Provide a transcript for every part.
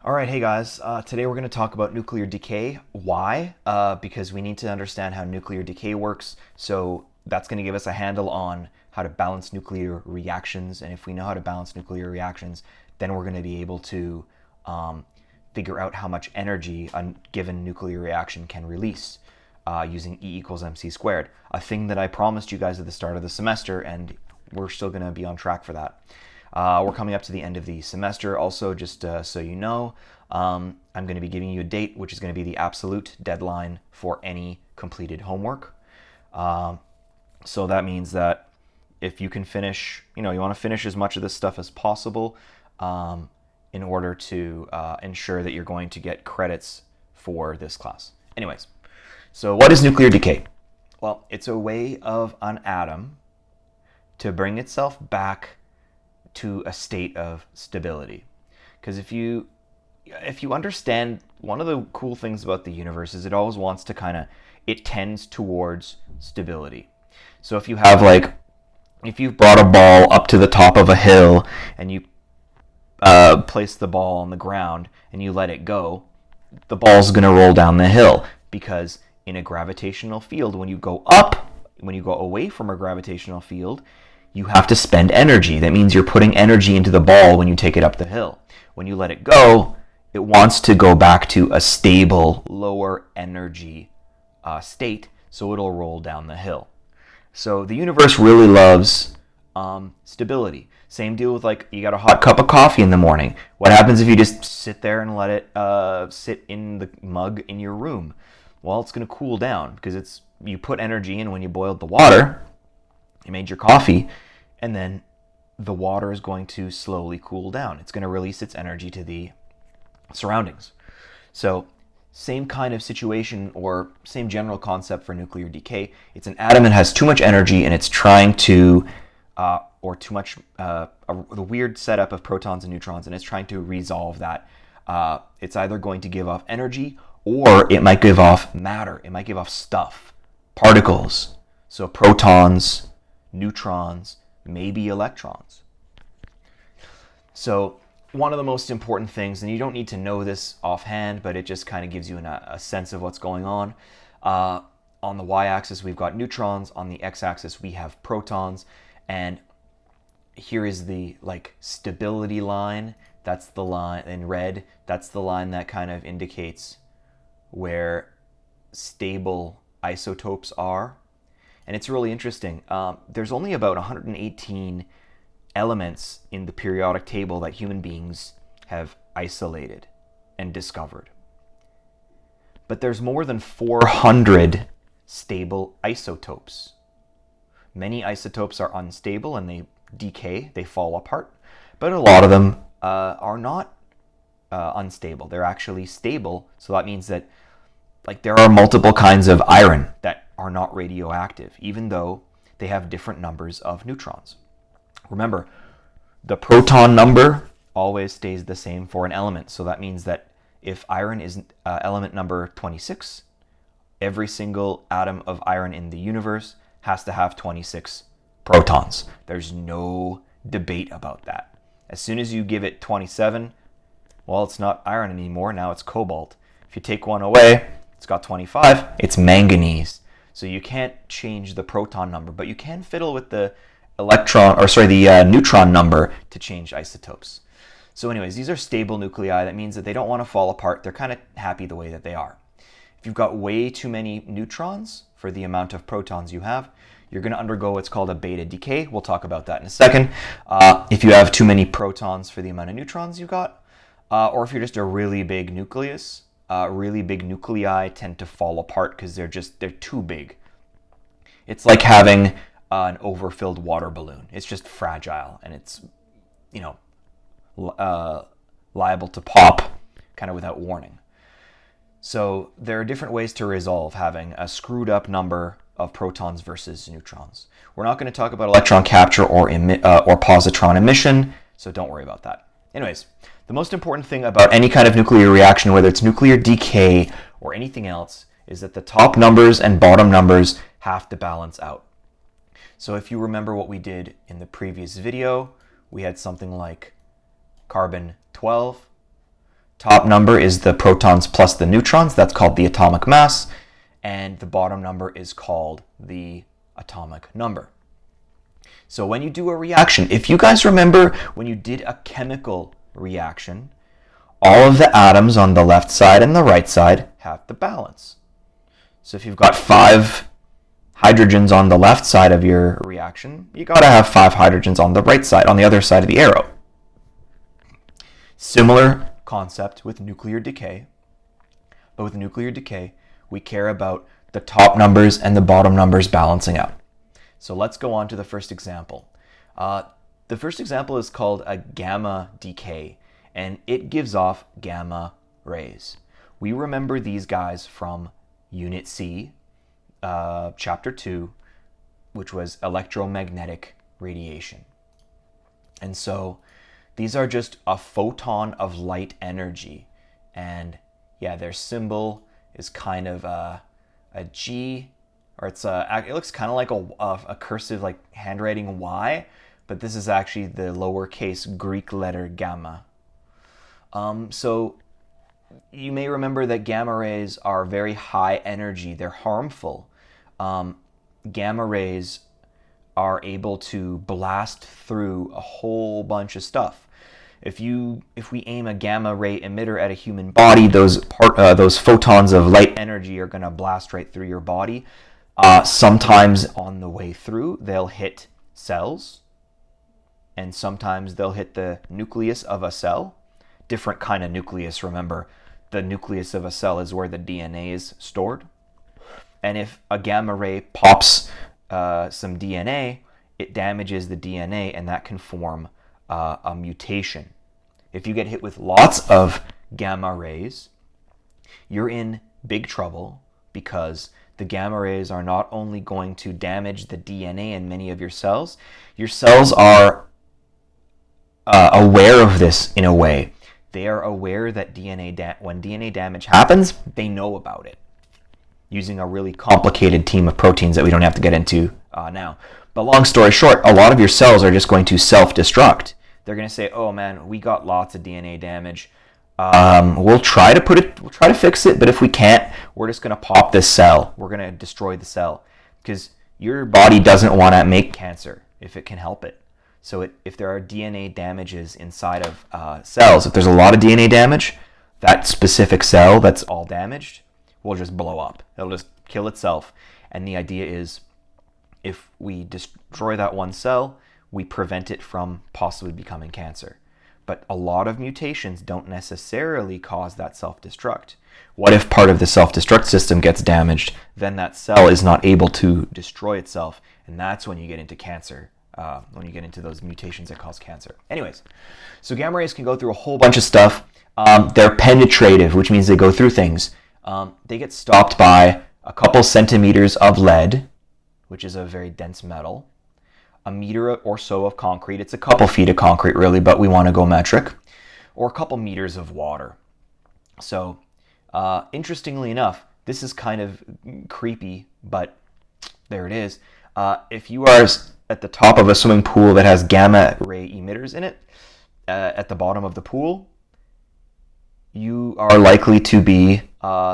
All right, hey guys. Today we're going to talk about nuclear decay. Why? Because we need to understand how nuclear decay works. So that's going to give us a handle on how to balance nuclear reactions. And if we know how to balance nuclear reactions, then we're going to be able to figure out how much energy a given nuclear reaction can release using E equals mc squared. A thing that I promised you guys at the start of the semester, and we're still going to be on track for that. We're coming up to the end of the semester. Also, just so you know, I'm going to be giving you a date, which is going to be the absolute deadline for any completed homework. So that means that if you can finish, you want to finish as much of this stuff as possible in order to ensure that you're going to get credits for this class. Anyways, so what is nuclear decay? Well, it's a way of an atom to bring itself back to a state of stability. Because if you understand, one of the cool things about the universe is it always wants to it tends towards stability. So if you've brought a ball up to the top of a hill and you place the ball on the ground and you let it go, the ball's going to roll down the hill, because in a gravitational field, when you go away from a gravitational field, you have to spend energy. That means you're putting energy into the ball when you take it up the hill. When you let it go, it wants to go back to a stable, lower energy state, so it'll roll down the hill. So the universe really loves stability. Same deal with, you got a hot cup of coffee in the morning. What happens if you just sit there and let it sit in the mug in your room? Well, it's going to cool down because you put energy in when you boiled the water. You made your coffee, and then the water is going to slowly cool down. It's going to release its energy to the surroundings. So same kind of situation, or same general concept for nuclear decay. It's an atom that has too much energy, and it's trying to, or too much, the weird setup of protons and neutrons, and it's trying to resolve that. It's either going to give off energy, or it might give off matter. It might give off stuff, particles. So protons, neutrons, maybe electrons. So one of the most important things, and you don't need to know this offhand, but it just kind of gives you a sense of what's going on. On the y-axis, we've got neutrons. On the x-axis, we have protons. And here is the stability line. That's the line in red. That's the line that kind of indicates where stable isotopes are. And it's really interesting. There's only about 118 elements in the periodic table that human beings have isolated and discovered. But there's more than 400 stable isotopes. Many isotopes are unstable and they decay, they fall apart. But a lot of them are not unstable. They're actually stable. So that means that there are multiple kinds of iron that are not radioactive, even though they have different numbers of neutrons. Remember, the proton number always stays the same for an element. So that means that if iron is element number 26, every single atom of iron in the universe has to have 26 protons. There's no debate about that. As soon as you give it 27, well, it's not iron anymore. Now it's cobalt. If you take one away, it's got 25. It's manganese. So you can't change the proton number, but you can fiddle with the neutron number to change isotopes. So anyways, these are stable nuclei. That means that they don't want to fall apart. They're kind of happy the way that they are. If you've got way too many neutrons for the amount of protons you have, you're going to undergo what's called a beta decay. We'll talk about that in a second. If you have too many protons for the amount of neutrons you got, or if you're just a really big nucleus, really big nuclei tend to fall apart because they're too big. It's like having an overfilled water balloon. It's just fragile, and it's liable to pop kind of without warning. So there are different ways to resolve having a screwed up number of protons versus neutrons. We're not going to talk about electron capture or positron emission, so don't worry about that. Anyways, the most important thing about any kind of nuclear reaction, whether it's nuclear decay or anything else, is that the top numbers and bottom numbers have to balance out. So if you remember what we did in the previous video, we had something like carbon 12, top number is the protons plus the neutrons. That's called the atomic mass. And the bottom number is called the atomic number. So when you do a reaction, if you guys remember when you did a chemical reaction, all of the atoms on the left side and the right side have to balance. So if you've got 5 hydrogens on the left side of your reaction, you got to have 5 hydrogens on the right side, on the other side of the arrow. Similar concept with nuclear decay, but with nuclear decay, we care about the top numbers and the bottom numbers balancing out. So let's go on to the first example. The first example is called a gamma decay, and it gives off gamma rays. We remember these guys from Unit C, Chapter 2, which was electromagnetic radiation. And so these are just a photon of light energy. And yeah, their symbol is kind of a G, or it looks kind of like a cursive, like handwriting Y, but this is actually the lowercase Greek letter gamma. So you may remember that gamma rays are very high energy. They're harmful. Gamma rays are able to blast through a whole bunch of stuff. If we aim a gamma ray emitter at a human body, those photons of light energy are going to blast right through your body. Sometimes on the way through, they'll hit cells, and sometimes they'll hit the nucleus of a cell. Different kind of nucleus, remember. The nucleus of a cell is where the DNA is stored. And if a gamma ray pops some DNA, it damages the DNA, and that can form a mutation. If you get hit with lots of gamma rays, you're in big trouble, because the gamma rays are not only going to damage the DNA in many of your cells are aware of this in a way. They are aware that when DNA damage happens, they know about it, using a really complicated team of proteins that we don't have to get into now. But long story short, a lot of your cells are just going to self-destruct. They're going to say, "Oh man, we got lots of DNA damage. We'll try to fix it, but if we can't, we're just going to pop this cell. We're going to destroy the cell," because your body doesn't want to make cancer if it can help it. So if there are DNA damages inside of cells, if there's a lot of DNA damage, that specific cell that's all damaged will just blow up. It'll just kill itself. And the idea is, if we destroy that one cell, we prevent it from possibly becoming cancer. But a lot of mutations don't necessarily cause that self-destruct. What if part of the self-destruct system gets damaged? Then that cell is not able to destroy itself, and that's when you get into cancer, when you get into those mutations that cause cancer. Anyways, so gamma rays can go through a whole bunch of stuff. They're penetrative, which means they go through things. They get stopped by a couple centimeters of lead, which is a very dense metal, a meter or so of concrete. It's a couple feet of concrete, really, but we want to go metric, or a couple meters of water. So, interestingly enough, this is kind of creepy, but there it is. If you are at the top of a swimming pool that has gamma ray emitters in it, at the bottom of the pool, you are likely to be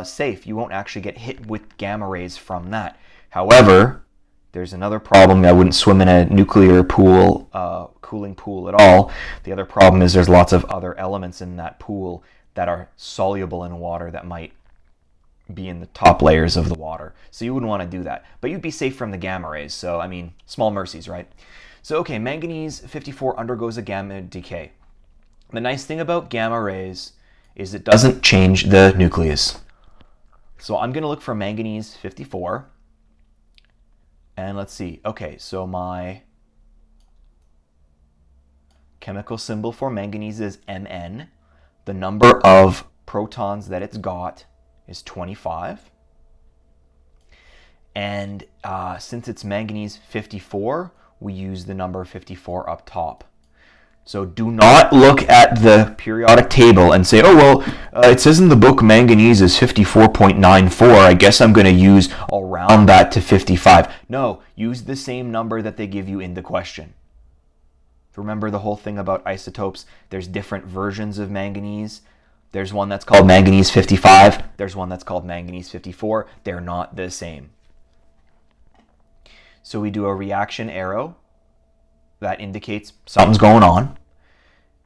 safe. You won't actually get hit with gamma rays from that. However, there's another problem. I wouldn't swim in a nuclear pool, cooling pool at all. The other problem is there's lots of other elements in that pool that are soluble in water that might be in the top layers of the water. So you wouldn't want to do that. But you'd be safe from the gamma rays. So, I mean, small mercies, right? So, okay, manganese 54 undergoes a gamma decay. The nice thing about gamma rays is it doesn't change the nucleus. So I'm going to look for manganese 54. And let's see. Okay, so my chemical symbol for manganese is Mn. The number of protons that it's got is 25. And since it's manganese 54, we use the number 54 up top. So do not look at the periodic table and say, "Oh, well, it says in the book manganese is 54.94. I guess I'm going to use around that to 55. No, use the same number that they give you in the question. Remember the whole thing about isotopes? There's different versions of manganese. There's one that's called manganese 55. There's one that's called manganese 54. They're not the same. So we do a reaction arrow that indicates something's going on.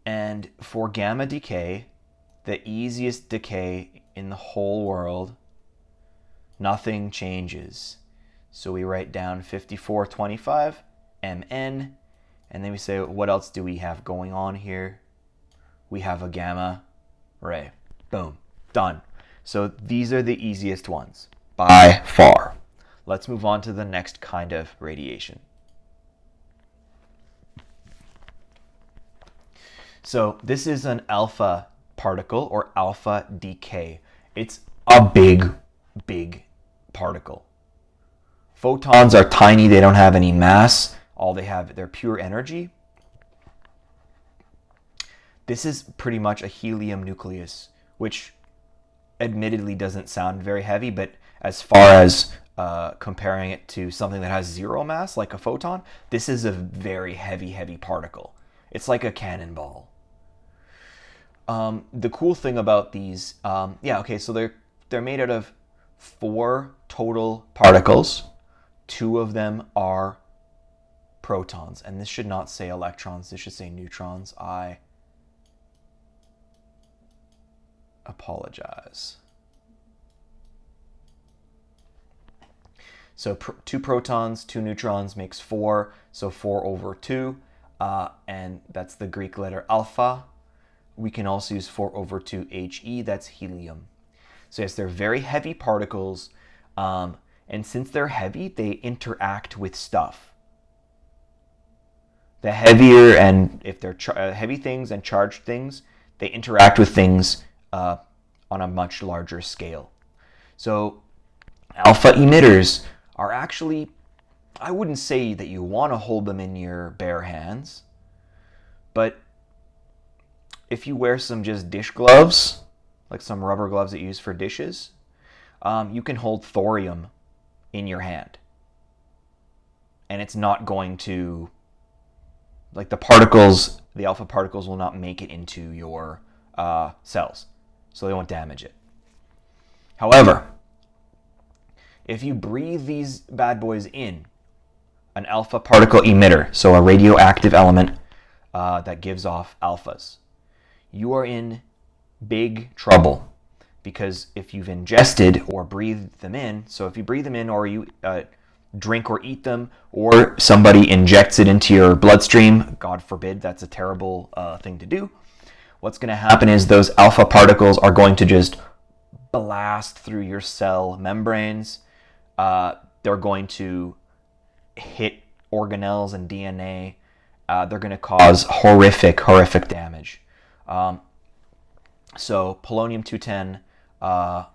And for gamma decay, the easiest decay in the whole world, nothing changes. So we write down 5425 Mn, and then we say, what else do we have going on here? We have a gamma ray. Boom. Done. So these are the easiest ones by far. Let's move on to the next kind of radiation. So this is an alpha particle or alpha decay. It's a big, big particle. Photons are tiny. They don't have any mass. All they have, they're pure energy. This is pretty much a helium nucleus, which admittedly doesn't sound very heavy, but as far as comparing it to something that has zero mass, like a photon, this is a very heavy, heavy particle. It's like a cannonball. The cool thing about these, so they're made out of 4 total particles. 2 of them are protons, and this should not say electrons. This should say neutrons. I apologize. So 2 protons, 2 neutrons makes 4, so 4 over 2, and that's the Greek letter alpha. We can also use 4 over 2 He, that's helium. So yes, they're very heavy particles, and since they're heavy, they interact with stuff. The heavier, and if they're heavy things and charged things, they interact with things on a much larger scale. So alpha emitters are actually, I wouldn't say that you want to hold them in your bare hands, but if you wear some just dish gloves, like some rubber gloves that you use for dishes, you can hold thorium in your hand. And it's not going to, like the particles, the alpha particles will not make it into your cells, so they won't damage it. However, if you breathe these bad boys in, an alpha particle emitter, so a radioactive element that gives off alphas, you are in big trouble, because if you've ingested or breathed them in, so if you breathe them in or you drink or eat them, or somebody injects it into your bloodstream, God forbid, that's a terrible thing to do, what's going to happen is those alpha particles are going to just blast through your cell membranes. They're going to hit organelles and DNA. They're going to cause horrific damage. So polonium-210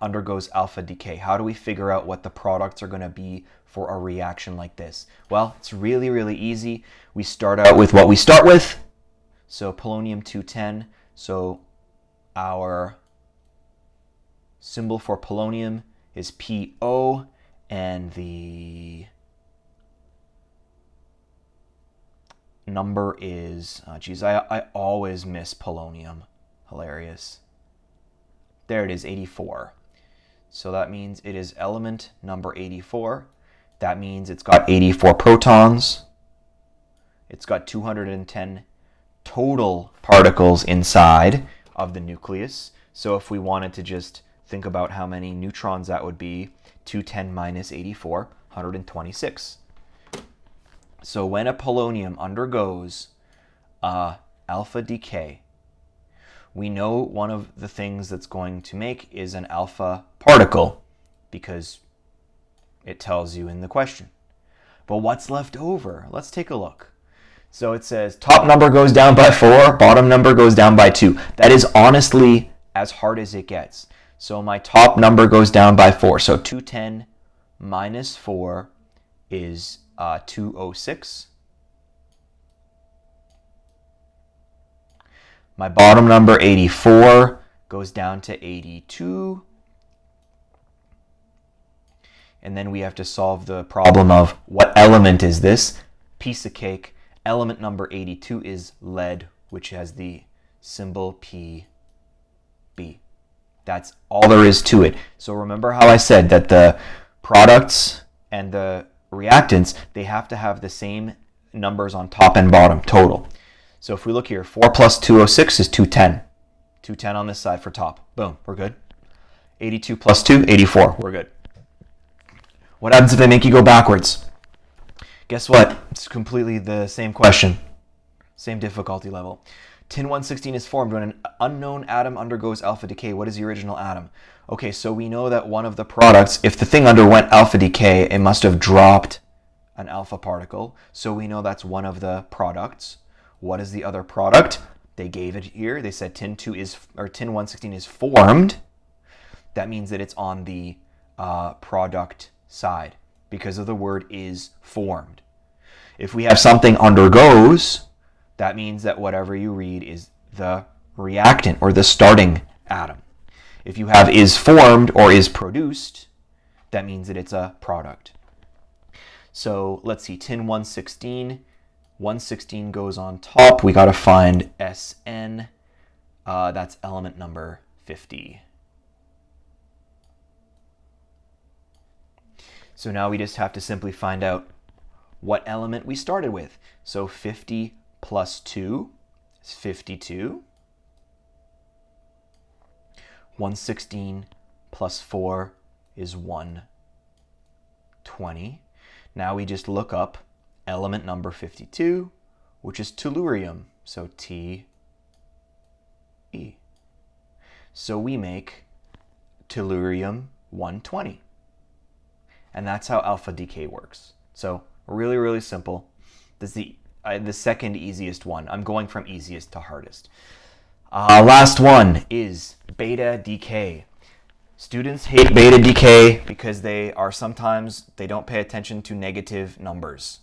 undergoes alpha decay. How do we figure out what the products are going to be for a reaction like this? Well, it's really, really easy. We start out with what we start with. So polonium-210. So our symbol for polonium is PO, and the number is, I always miss polonium. Hilarious. There it is, 84. So that means it is element number 84. That means it's got 84 protons. It's got 210 total particles inside of the nucleus. So if we wanted to just think about how many neutrons that would be, 210 minus 84, 126. So when a polonium undergoes alpha decay, we know one of the things that's going to make is an alpha particle, because it tells you in the question. But what's left over? Let's take a look. So it says top number goes down by 4, bottom number goes down by 2. That is honestly as hard as it gets. So my top number goes down by 4. So 210 minus 4 is 206. My bottom number, 84, goes down to 82. And then we have to solve the problem of what element is this? Piece of cake. Element number 82 is lead, which has the symbol Pb. B. That's all there is to it. So remember how I said that the products and the reactants, they have to have the same numbers on top and bottom total. So if we look here, 4 plus 206 is 210. 210 on this side for top. Boom, we're good. 82 plus 2, 84. We're good. What happens if I make you go backwards? Guess what? It's completely the same question. Same difficulty level. Tin 116 is formed when an unknown atom undergoes alpha decay. What is the original atom? Okay, so we know that one of the products, if the thing underwent alpha decay, it must have dropped an alpha particle. So we know that's one of the products. What is the other product? They gave it here. They said tin 116 is formed. That means that it's on the product side because of the word is formed. If we have something undergoes, that means that whatever you read is the reactant or the starting atom. If you have is formed or is produced, that means that it's a product. So let's see, tin 116. 116 goes on top. We got to find SN. That's element number 50. So now we just have to simply find out what element we started with. So 50 plus 2 is 52. 116 plus 4 is 120. Now we just look up element number 52, which is tellurium. So Te. So we make tellurium 120. And that's how alpha decay works. So really, really simple. This is the second easiest one. I'm going from easiest to hardest. Last one is beta decay. Students hate beta decay because they don't pay attention to negative numbers.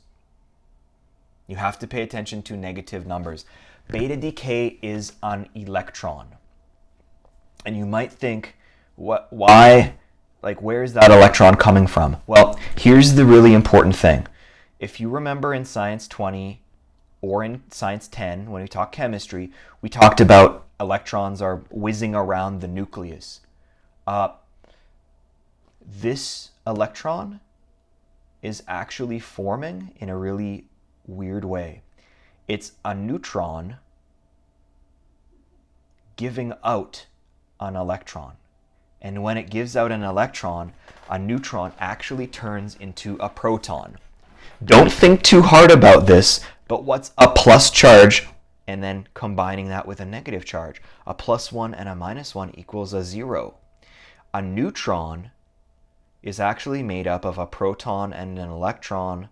You have to pay attention to negative numbers. Beta decay is an electron. And you might think, why? Like, where is that electron coming from? Well, here's the really important thing. If you remember in Science 20 or in Science 10, when we talked chemistry, we talked about electrons are whizzing around the nucleus. This electron is actually forming in a really weird way. It's a neutron giving out an electron. And when it gives out an electron, a neutron actually turns into a proton. Don't think too hard about this, but what's a plus charge and then combining that with a negative charge? A plus 1 and a minus 1 equals a 0. A neutron is actually made up of a proton and an electron,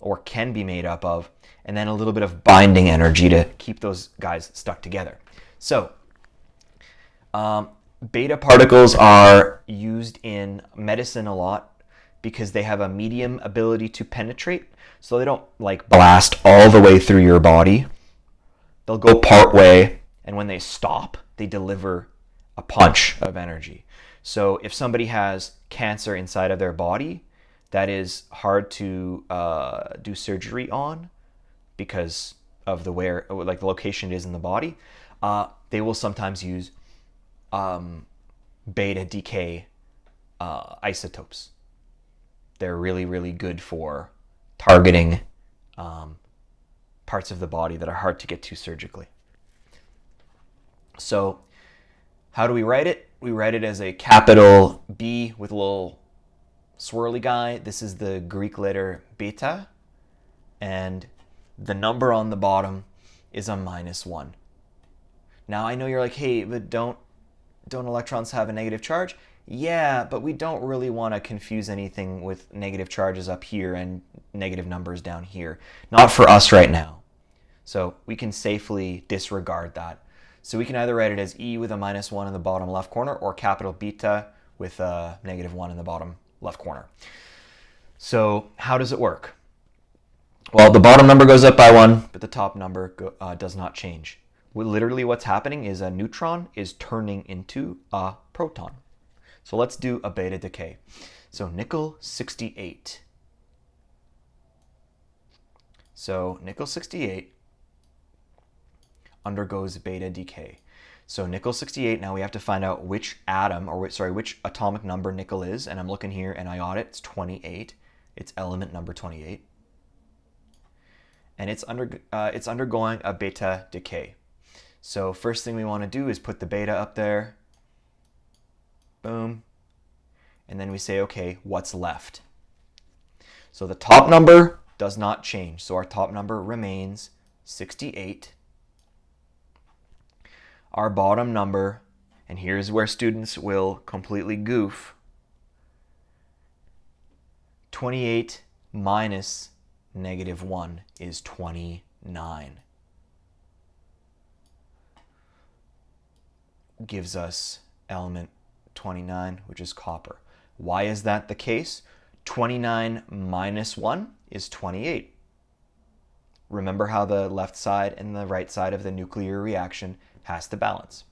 or can be made up of, and then a little bit of binding energy to keep those guys stuck together. So, beta particles are used in medicine a lot because they have a medium ability to penetrate. So they don't like blast all the way through your body. They'll go part way, and when they stop, they deliver a punch of energy. So if somebody has cancer inside of their body, that is hard to do surgery on because of the location it is in the body. They will sometimes use beta decay isotopes. They're really, really good for targeting parts of the body that are hard to get to surgically. So how do we write it? We write it as a capital B with a little swirly guy. This is the Greek letter beta, and the number on the bottom is a -1. Now I know you're like, hey, but don't electrons have a negative charge? Yeah, but we don't really want to confuse anything with negative charges up here and negative numbers down here. Not for us right now. So we can safely disregard that. So we can either write it as E with a -1 in the bottom left corner, or capital beta with a -1 in the bottom left corner. So how does it work? Well, the bottom number goes up by 1, but the top number does not change. Literally what's happening is a neutron is turning into a proton. So let's do a beta decay. So nickel 68. So nickel 68 undergoes beta decay. So nickel 68, now we have to find out which atom, or which atomic number nickel is, and I'm looking here and I got it, it's 28. It's element number 28. And it's undergoing a beta decay. So first thing we want to do is put the beta up there. Boom. And then we say, okay, what's left? So the top number does not change. So our top number remains 68. Our bottom number, and here's where students will completely goof, 28 minus -1 is 29. Gives us element 29, which is copper. Why is that the case? 29 minus 1 is 28. Remember how the left side and the right side of the nuclear reaction has to balance.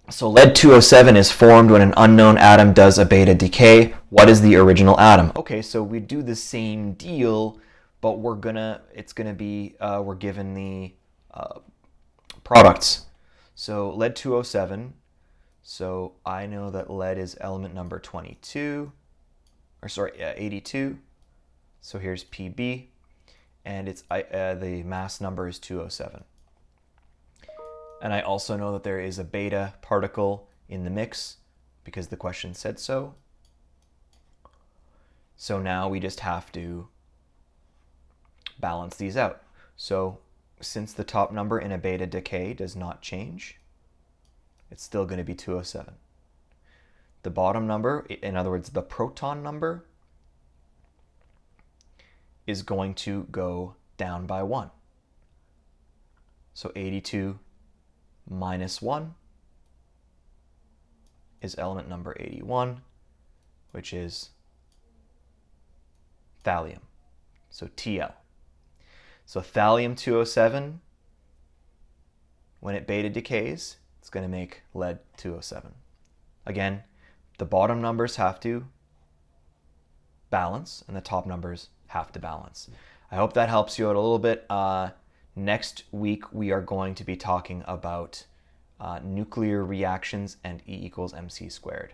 So lead-207 is formed when an unknown atom does a beta decay. What is the original atom? Okay, so we do the same deal, but we're given the products. So lead-207, so I know that lead is element number 82. So here's Pb, and it's the mass number is 207. And I also know that there is a beta particle in the mix because the question said so. So now we just have to balance these out. So since the top number in a beta decay does not change, it's still going to be 207. The bottom number, in other words, the proton number, is going to go down by 1. So 82 minus 1 is element number 81, which is thallium, so Tl. So thallium-207, when it beta decays, it's going to make lead-207. Again, the bottom numbers have to balance and the top numbers have to balance. I hope that helps you out a little bit. Next week, we are going to be talking about nuclear reactions and E = mc².